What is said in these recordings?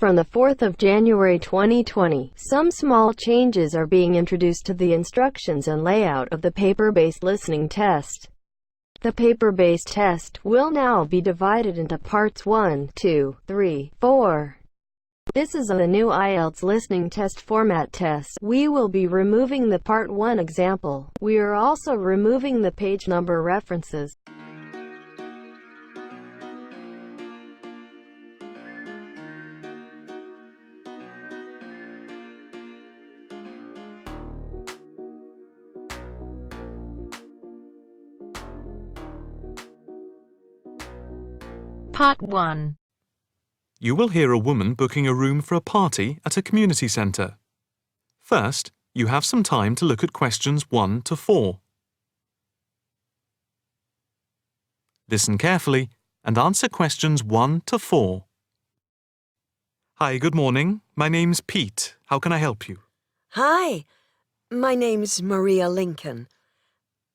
from the 4th of January 2020, some small changes are being introduced to the instructions and layout of the paper-based listening test. The paper-based test will now be divided into parts 1, 2, 3, 4. This is the new Ielts listening test format test. We will be removing the Part 1 example. We are also removing the page number references. Part 1. You will hear a woman booking a room for a party at a community centre. First, you have some time to look at questions 1 to 4. Listen carefully and answer questions 1 to 4. Hi, good morning. My name's Pete. How can I help you? Hi, my name's Maria Lincoln.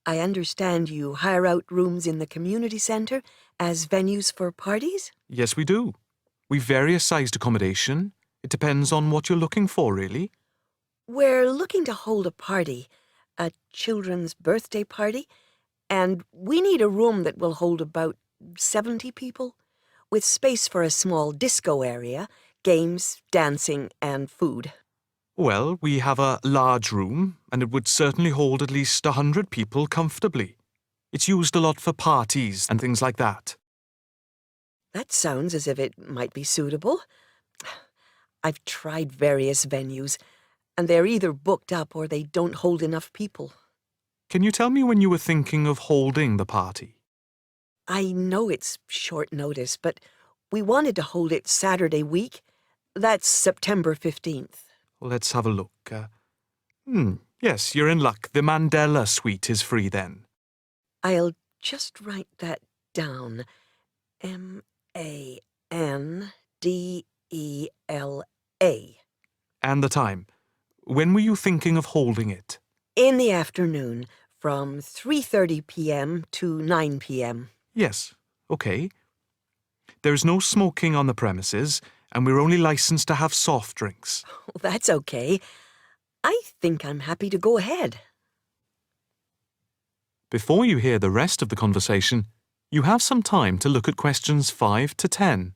I understand you hire out rooms in the community centre as venues for parties? Yes, we do. We've various sized accommodation. It depends on what you're looking for, really. We're looking to hold a party, a children's birthday party, and we need a room that will hold about 70 people, with space for a small disco area, games, dancing, and food. Well, we have a large room, and it would certainly hold at least 100 people comfortably. It's used a lot for parties and things like that. That sounds as if it might be suitable. I've tried various venues, and they're either booked up or they don't hold enough people. Can you tell me when you were thinking of holding the party? I know it's short notice, but we wanted to hold it Saturday week. That's September 15th. Let's have a look. Yes, you're in luck. The Mandela suite is free then. I'll just write that down. Mandela. And the time. When were you thinking of holding it? In the afternoon, from 3:30 p.m. to 9 p.m. Yes, okay. There's no smoking on the premises, and we're only licensed to have soft drinks. That's okay. I think I'm happy to go ahead. Before you hear the rest of the conversation, you have some time to look at questions 5 to 10.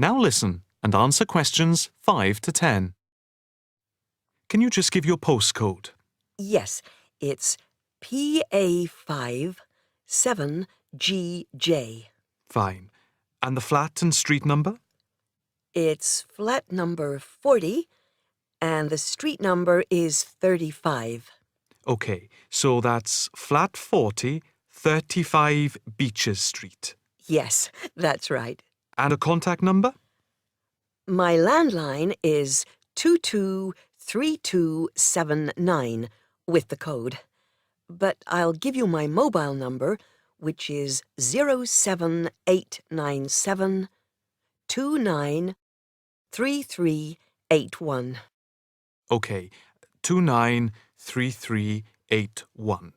Now listen and answer questions 5 to 10. Can you just give your postcode? Yes, it's PA5 7GJ. Fine. And the flat and street number? It's flat number 40, and the street number is 35. Okay, so that's flat 40, 35 Beaches Street. Yes, that's right. And a contact number? My landline is 223279 with the code. But I'll give you my mobile number, which is 07897 293381. Okay, 293381.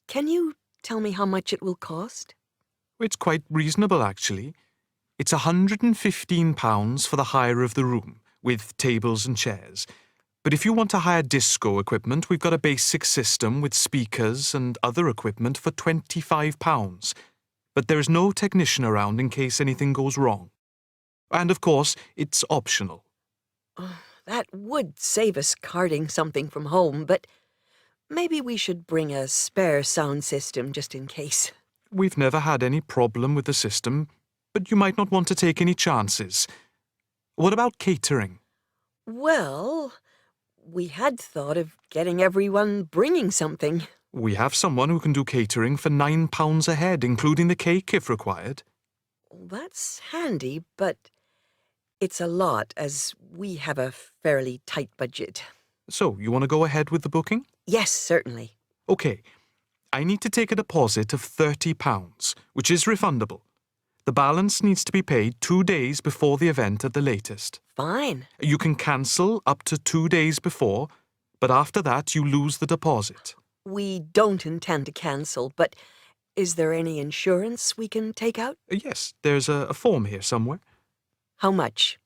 Can you tell me how much it will cost? It's quite reasonable, actually. It's £115 for the hire of the room, with tables and chairs. But if you want to hire disco equipment, we've got a basic system with speakers and other equipment for £25. But there is no technician around in case anything goes wrong. And of course, it's optional. That would save us carting something from home, but maybe we should bring a spare sound system just in case. We've never had any problem with the system, but you might not want to take any chances. What about catering? Well, we had thought of getting everyone bringing something. We have someone who can do catering for £9 a head, including the cake if required. That's handy, but It's a lot, as we have a fairly tight budget. So, you want to go ahead with the booking? Yes, certainly. Okay. I need to take a deposit of £30, which is refundable. The balance needs to be paid 2 days before the event at the latest. Fine. You can cancel up to 2 days before, but after that you lose the deposit. We don't intend to cancel, but is there any insurance we can take out? Yes, there's a form here somewhere. How much?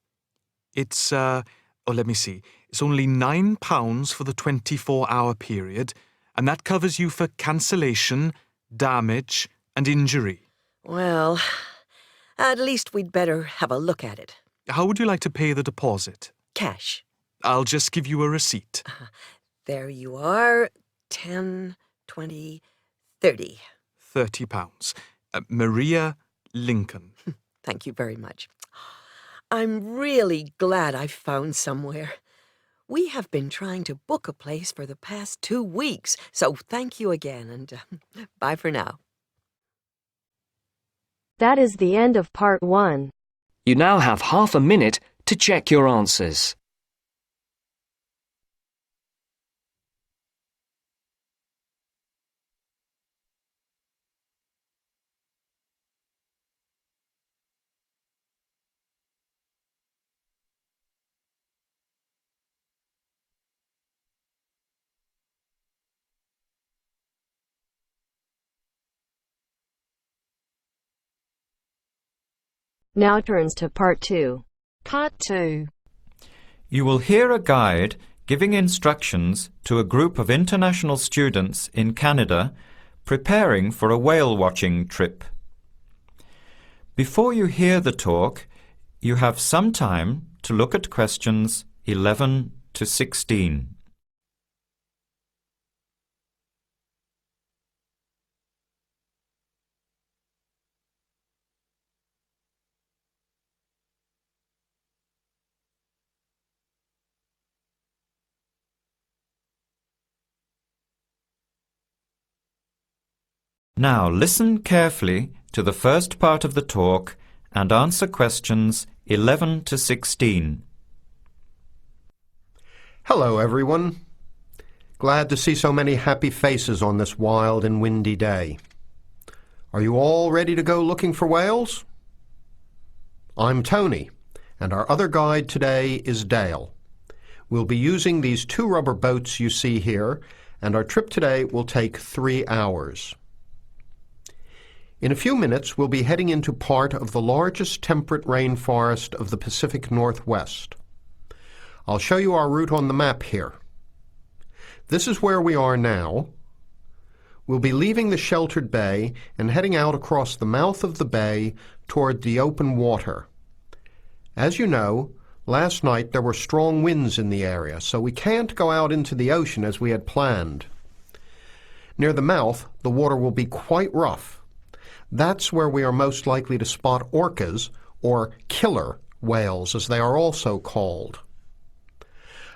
It's, let me see. It's only £9 for the 24-hour period, and that covers you for cancellation, damage, and injury. Well, at least we'd better have a look at it. How would you like to pay the deposit? Cash. I'll just give you a receipt. There you are. 10, 20, 30. £30. Maria Lincoln. Thank you very much. I'm really glad I found somewhere. We have been trying to book a place for the past 2 weeks, so thank you again, and bye for now. That is the end of part 1. You now have half a minute to check your answers. Now turns to part 2. Part 2. You will hear a guide giving instructions to a group of international students in Canada preparing for a whale watching trip. Before you hear the talk, you have some time to look at questions 11 to 16. Now listen carefully to the first part of the talk and answer questions 11 to 16. Hello, everyone. Glad to see so many happy faces on this wild and windy day. Are you all ready to go looking for whales? I'm Tony, and our other guide today is Dale. We'll be using these 2 rubber boats you see here, and our trip today will take 3 hours. In a few minutes, we'll be heading into part of the largest temperate rainforest of the Pacific Northwest. I'll show you our route on the map here. This is where we are now. We'll be leaving the sheltered bay and heading out across the mouth of the bay toward the open water. As you know, last night there were strong winds in the area, so we can't go out into the ocean as we had planned. Near the mouth, the water will be quite rough. That's where we are most likely to spot orcas, or killer whales as they are also called.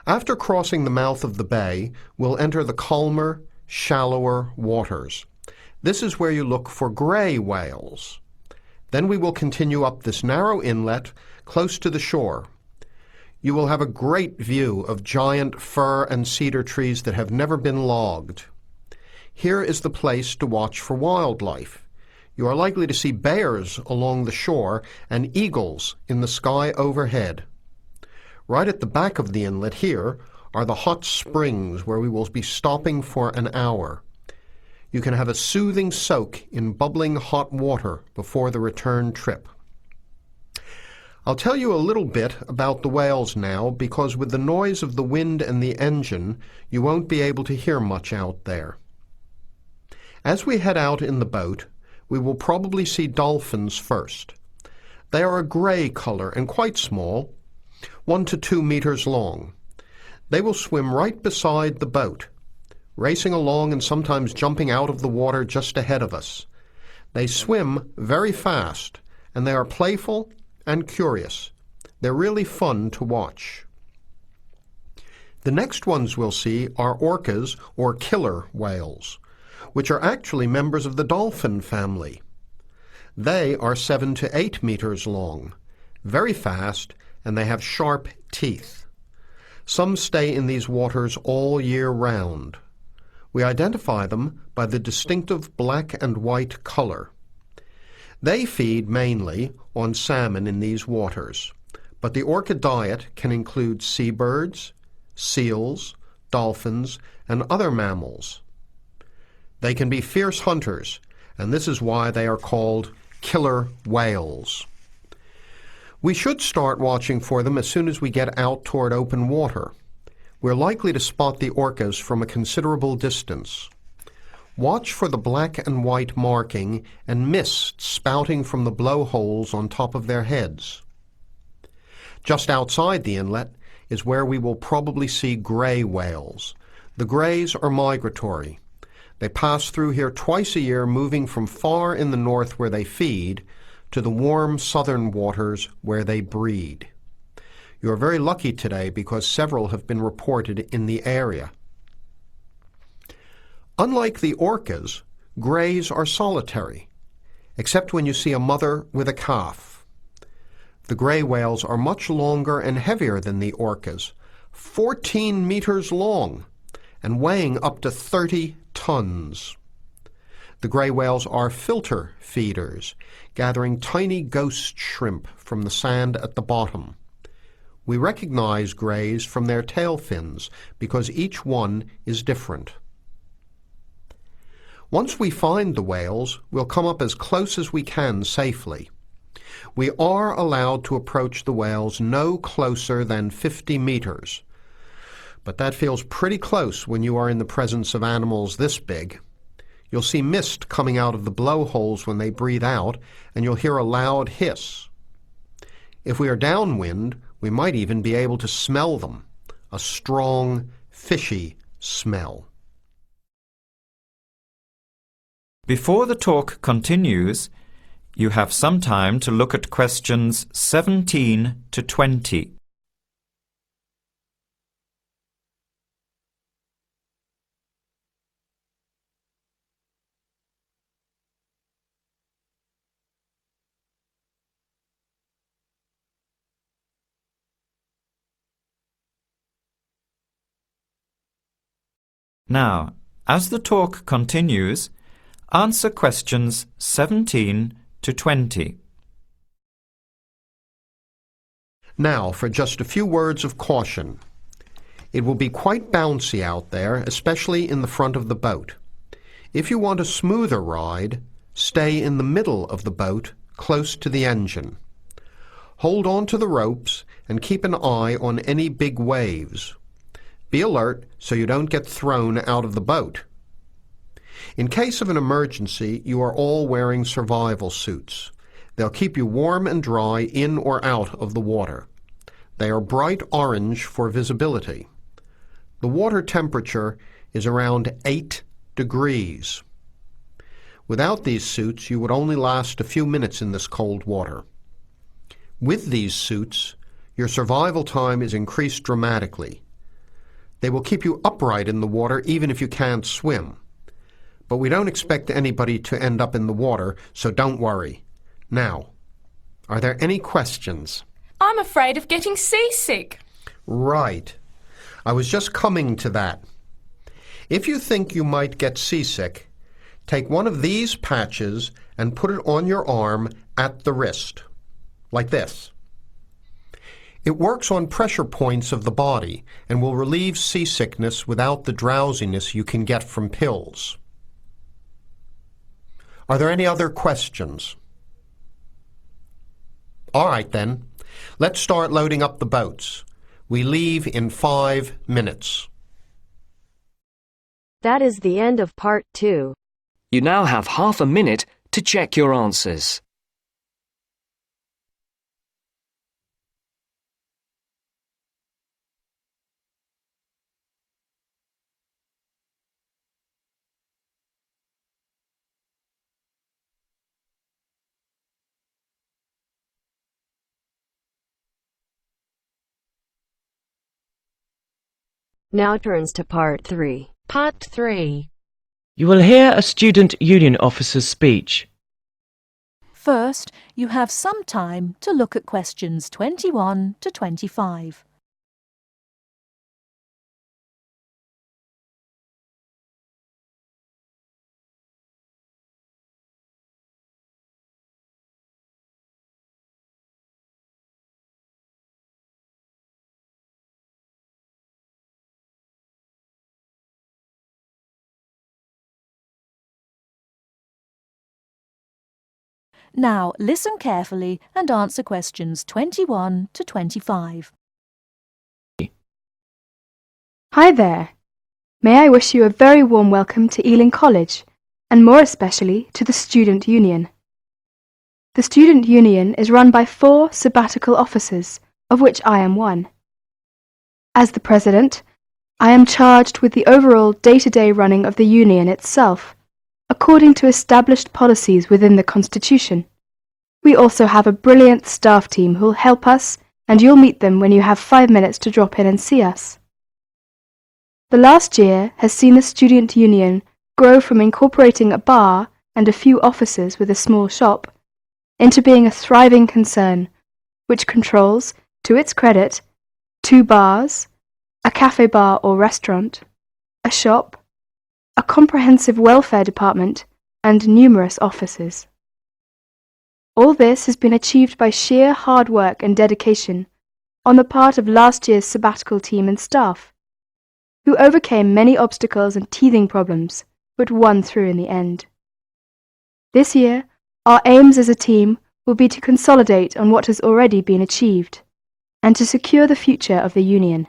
After crossing the mouth of the bay, we'll enter the calmer, shallower waters. This is where you look for gray whales. Then we will continue up this narrow inlet close to the shore. You will have a great view of giant fir and cedar trees that have never been logged. Here is the place to watch for wildlife. You are likely to see bears along the shore and eagles in the sky overhead. Right at the back of the inlet here are the hot springs where we will be stopping for an hour. You can have a soothing soak in bubbling hot water before the return trip. I'll tell you a little bit about the whales now, because with the noise of the wind and the engine, you won't be able to hear much out there. As we head out in the boat, we will probably see dolphins first. They are a gray color and quite small, 1 to 2 meters long. They will swim right beside the boat, racing along and sometimes jumping out of the water just ahead of us. They swim very fast, and they are playful and curious. They're really fun to watch. The next ones we'll see are orcas, or killer whales, which are actually members of the dolphin family. They are 7 to 8 meters long, very fast, and they have sharp teeth. Some stay in these waters all year round. We identify them by the distinctive black and white color. They feed mainly on salmon in these waters, but the orca diet can include seabirds, seals, dolphins, and other mammals. They can be fierce hunters, and this is why they are called killer whales. We should start watching for them as soon as we get out toward open water. We're likely to spot the orcas from a considerable distance. Watch for the black and white marking and mist spouting from the blowholes on top of their heads. Just outside the inlet is where we will probably see gray whales. The grays are migratory. They pass through here twice a year, moving from far in the north where they feed to the warm southern waters where they breed. You are very lucky today because several have been reported in the area. Unlike the orcas, grays are solitary, except when you see a mother with a calf. The gray whales are much longer and heavier than the orcas, 14 meters long and weighing up to 30 tons. The gray whales are filter feeders, gathering tiny ghost shrimp from the sand at the bottom. We recognize grays from their tail fins because each one is different. Once we find the whales, we'll come up as close as we can safely. We are allowed to approach the whales no closer than 50 meters. But that feels pretty close when you are in the presence of animals this big. You'll see mist coming out of the blowholes when they breathe out, and you'll hear a loud hiss. If we are downwind, we might even be able to smell them, a strong, fishy smell. Before the talk continues, you have some time to look at questions 17 to 20. Now, as the talk continues, answer questions 17 to 20. Now, for just a few words of caution. It will be quite bouncy out there, especially in the front of the boat. If you want a smoother ride, stay in the middle of the boat, close to the engine. Hold on to the ropes and keep an eye on any big waves. Be alert so you don't get thrown out of the boat. In case of an emergency, you are all wearing survival suits. They'll keep you warm and dry in or out of the water. They are bright orange for visibility. The water temperature is around 8 degrees. Without these suits, you would only last a few minutes in this cold water. With these suits, your survival time is increased dramatically. They will keep you upright in the water even if you can't swim. But we don't expect anybody to end up in the water, so don't worry. Now, are there any questions? I'm afraid of getting seasick. Right. I was just coming to that. If you think you might get seasick, take one of these patches and put it on your arm at the wrist, like this. It works on pressure points of the body and will relieve seasickness without the drowsiness you can get from pills. Are there any other questions? All right then, let's start loading up the boats. We leave in 5 minutes. That is the end of part 2. You now have half a minute to check your answers. Now turns to part 3. Part 3. You will hear a student union officer's speech. First, you have some time to look at questions 21 to 25. Now listen carefully and answer questions 21 to 25. Hi there. May I wish you a very warm welcome to Ealing College, and more especially to the Student Union. The Student Union is run by 4 sabbatical officers, of which I am one. As the President, I am charged with the overall day-to-day running of the Union itself, according to established policies within the Constitution. We also have a brilliant staff team who'll help us, and you'll meet them when you have 5 minutes to drop in and see us. The last year has seen the Student Union grow from incorporating a bar and a few offices with a small shop into being a thriving concern, which controls, to its credit, 2 bars, a cafe bar or restaurant, a shop, a comprehensive welfare department, and numerous offices. All this has been achieved by sheer hard work and dedication on the part of last year's sabbatical team and staff, who overcame many obstacles and teething problems, but won through in the end. This year, our aims as a team will be to consolidate on what has already been achieved, and to secure the future of the Union.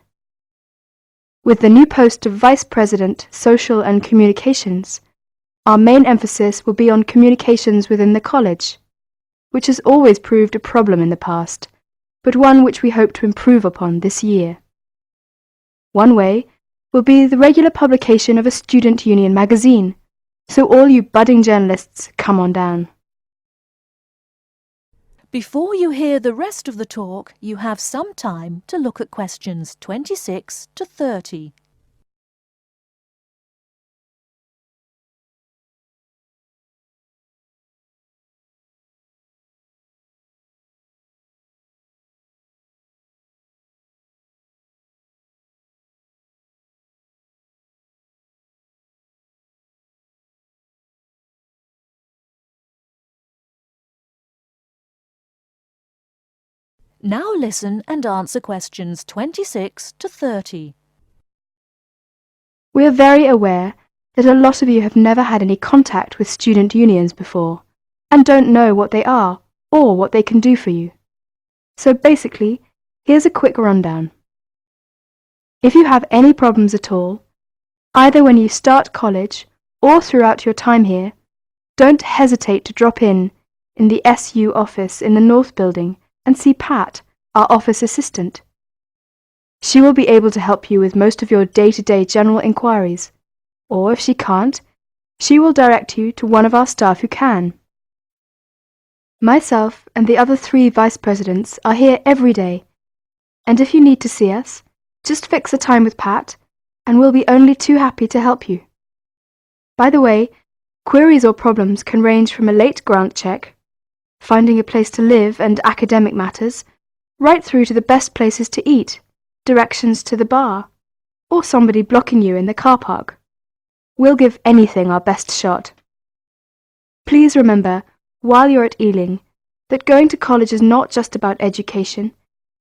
With the new post of Vice President, Social and Communications, our main emphasis will be on communications within the college, which has always proved a problem in the past, but one which we hope to improve upon this year. One way will be the regular publication of a Student Union magazine, so all you budding journalists, come on down. Before you hear the rest of the talk, you have some time to look at questions 26 to 30. Now listen and answer questions 26 to 30. We are very aware that a lot of you have never had any contact with student unions before, and don't know what they are or what they can do for you. So basically, here's a quick rundown. If you have any problems at all, either when you start college or throughout your time here, don't hesitate to drop in the SU office in the North Building and see Pat, our office assistant. She will be able to help you with most of your day-to-day general inquiries, or if she can't, she will direct you to one of our staff who can. Myself and the other 3 vice presidents are here every day, and if you need to see us, just fix a time with Pat, and we'll be only too happy to help you. By the way, queries or problems can range from a late grant check, finding a place to live and academic matters, right through to the best places to eat, directions to the bar, or somebody blocking you in the car park. We'll give anything our best shot. Please remember, while you're at Ealing, that going to college is not just about education.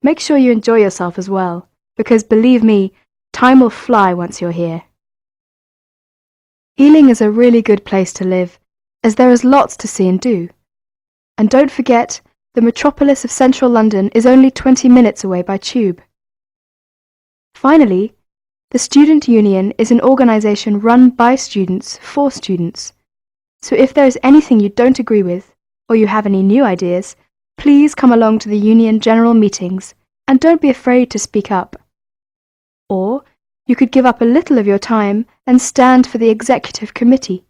Make sure you enjoy yourself as well, because believe me, time will fly once you're here. Ealing is a really good place to live, as there is lots to see and do. And don't forget, the metropolis of central London is only 20 minutes away by tube. Finally, the Student Union is an organisation run by students for students. So if there is anything you don't agree with, or you have any new ideas, please come along to the Union General Meetings and don't be afraid to speak up. Or you could give up a little of your time and stand for the Executive Committee,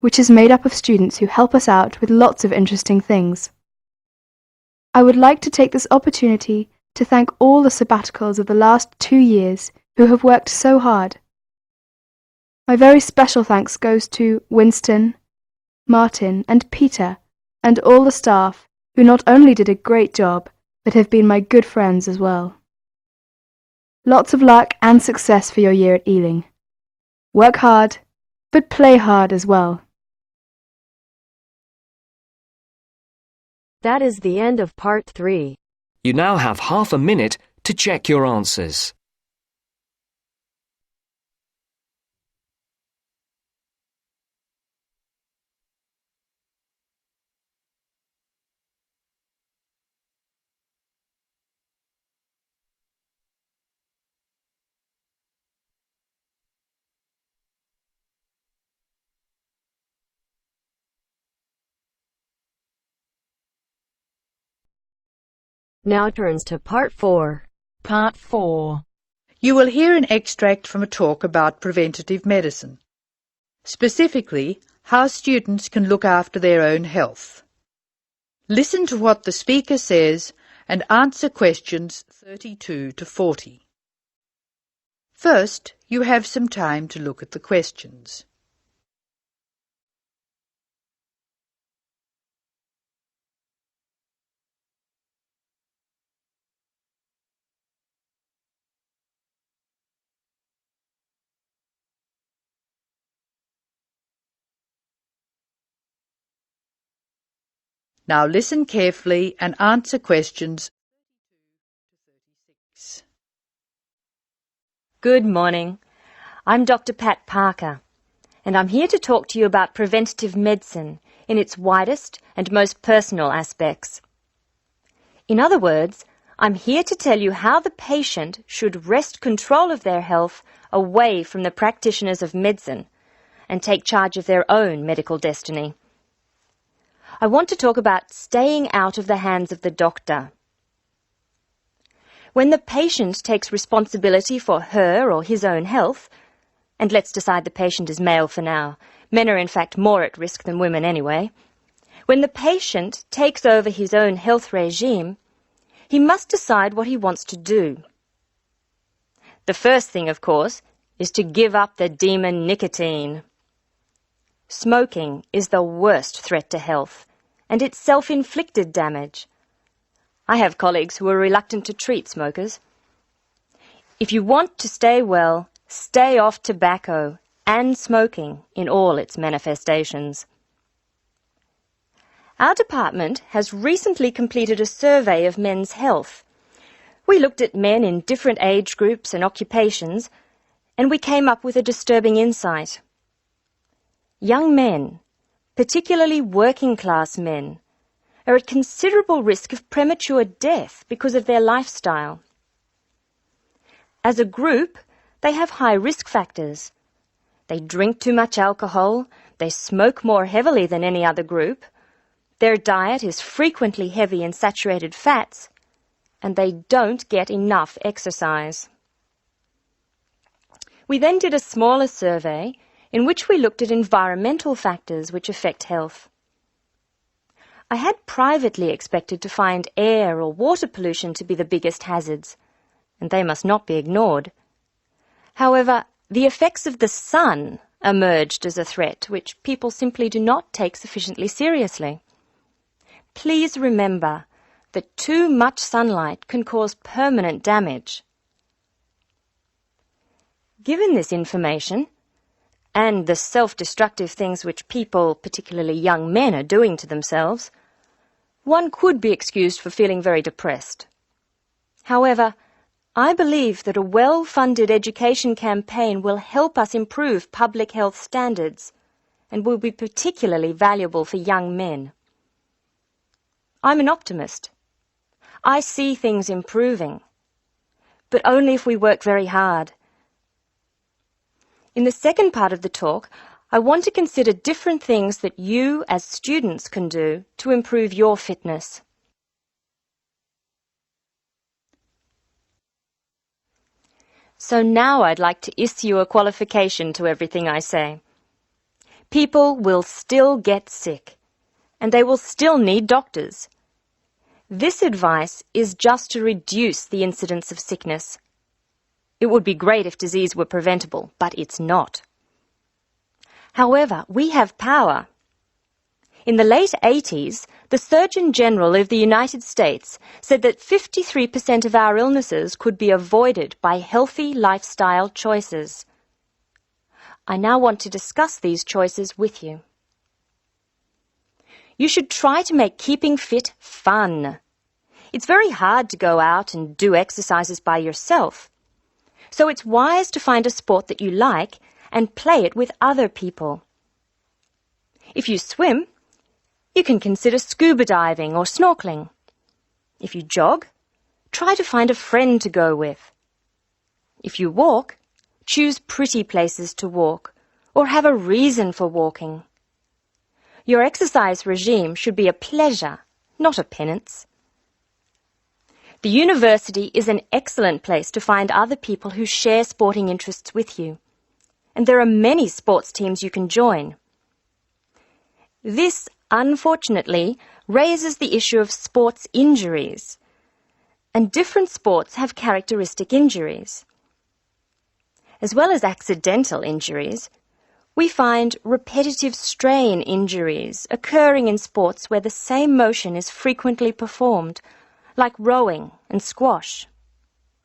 which is made up of students who help us out with lots of interesting things. I would like to take this opportunity to thank all the sabbaticals of the last 2 years who have worked so hard. My very special thanks goes to Winston, Martin and Peter and all the staff who not only did a great job, but have been my good friends as well. Lots of luck and success for your year at Ealing. Work hard, but play hard as well. That is the end of part 3. You now have half a minute to check your answers. Now turns to part 4. Part 4. You will hear an extract from a talk about preventative medicine, specifically how students can look after their own health. Listen to what the speaker says and answer questions 32 to 40. First, you have some time to look at the questions. Now listen carefully and answer questions 36. Good morning. I'm Dr. Pat Parker, and I'm here to talk to you about preventative medicine in its widest and most personal aspects. In other words, I'm here to tell you how the patient should wrest control of their health away from the practitioners of medicine and take charge of their own medical destiny. I want to talk about staying out of the hands of the doctor. When the patient takes responsibility for her or his own health, and let's decide the patient is male for now, men are in fact more at risk than women anyway, when the patient takes over his own health regime, he must decide what he wants to do. The first thing, of course, is to give up the demon nicotine. Smoking is the worst threat to health, and it's self-inflicted damage. I have colleagues who are reluctant to treat smokers. If you want to stay well, stay off tobacco and smoking in all its manifestations. Our department has recently completed a survey of men's health. We looked at men in different age groups and occupations, and we came up with a disturbing insight. Young men, particularly working-class men, are at considerable risk of premature death because of their lifestyle. As a group, they have high risk factors. They drink too much alcohol, they smoke more heavily than any other group, their diet is frequently heavy in saturated fats, and they don't get enough exercise. We then did a smaller survey in which we looked at environmental factors which affect health. I had privately expected to find air or water pollution to be the biggest hazards, and they must not be ignored. However, the effects of the sun emerged as a threat which people simply do not take sufficiently seriously. Please remember that too much sunlight can cause permanent damage. Given this information, and the self-destructive things which people, particularly young men, are doing to themselves, one could be excused for feeling very depressed. However, I believe that a well-funded education campaign will help us improve public health standards and will be particularly valuable for young men. I'm an optimist. I see things improving, but only if we work very hard. In the second part of the talk, I want to consider different things that you as students can do to improve your fitness. So now I'd like to issue a qualification to everything I say. People will still get sick, and they will still need doctors. This advice is just to reduce the incidence of sickness. It would be great if disease were preventable, but it's not. However, we have power. In the late 80s, the Surgeon General of the United States said that 53% of our illnesses could be avoided by healthy lifestyle choices. I now want to discuss these choices with you. You should try to make keeping fit fun. It's very hard to go out and do exercises by yourself. So it's wise to find a sport that you like and play it with other people. If you swim, you can consider scuba diving or snorkeling. If you jog, try to find a friend to go with. If you walk, choose pretty places to walk or have a reason for walking. Your exercise regime should be a pleasure, not a penance. The university is an excellent place to find other people who share sporting interests with you, and there are many sports teams you can join. This, unfortunately, raises the issue of sports injuries, and different sports have characteristic injuries. As well as accidental injuries, we find repetitive strain injuries occurring in sports where the same motion is frequently performed, like rowing and squash.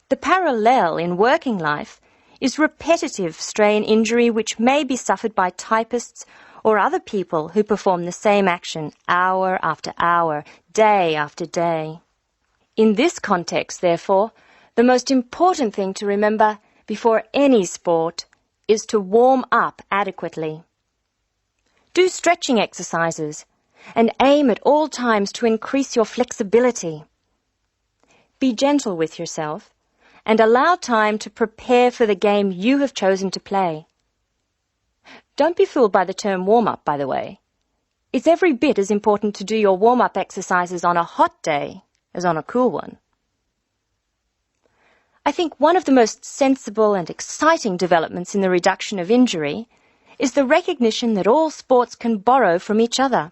The parallel in working life is repetitive strain injury which may be suffered by typists or other people who perform the same action hour after hour, day after day. In this context, therefore, the most important thing to remember before any sport is to warm up adequately. Do stretching exercises and aim at all times to increase your flexibility. Be gentle with yourself and allow time to prepare for the game you have chosen to play. Don't be fooled by the term warm-up, by the way. It's every bit as important to do your warm-up exercises on a hot day as on a cool one. I think one of the most sensible and exciting developments in the reduction of injury is the recognition that all sports can borrow from each other.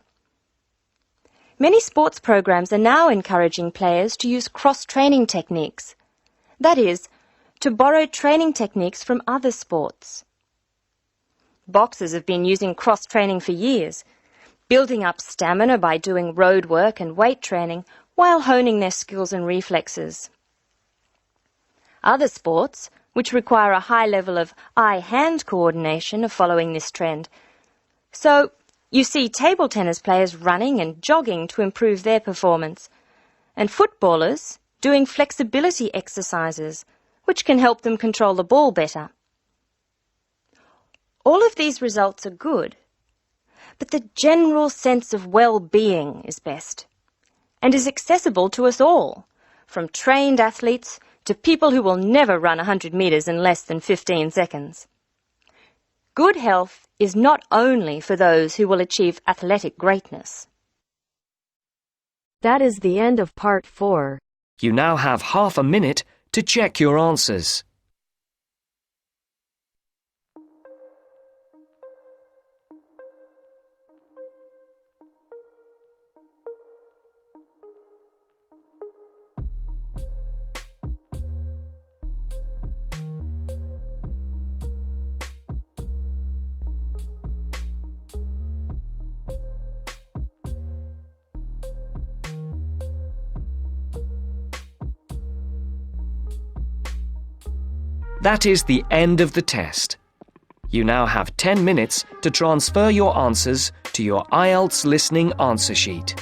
Many sports programs are now encouraging players to use cross-training techniques. That is, to borrow training techniques from other sports. Boxers have been using cross-training for years, building up stamina by doing road work and weight training while honing their skills and reflexes. Other sports, which require a high level of eye-hand coordination, are following this trend. So, you see table tennis players running and jogging to improve their performance, and footballers doing flexibility exercises, which can help them control the ball better. All of these results are good, but the general sense of well-being is best, and is accessible to us all, from trained athletes to people who will never run 100 metres in less than 15 seconds. Good health is not only for those who will achieve athletic greatness. That is the end of part 4. You now have half a minute to check your answers. That is the end of the test. You now have 10 minutes to transfer your answers to your Ielts listening answer sheet.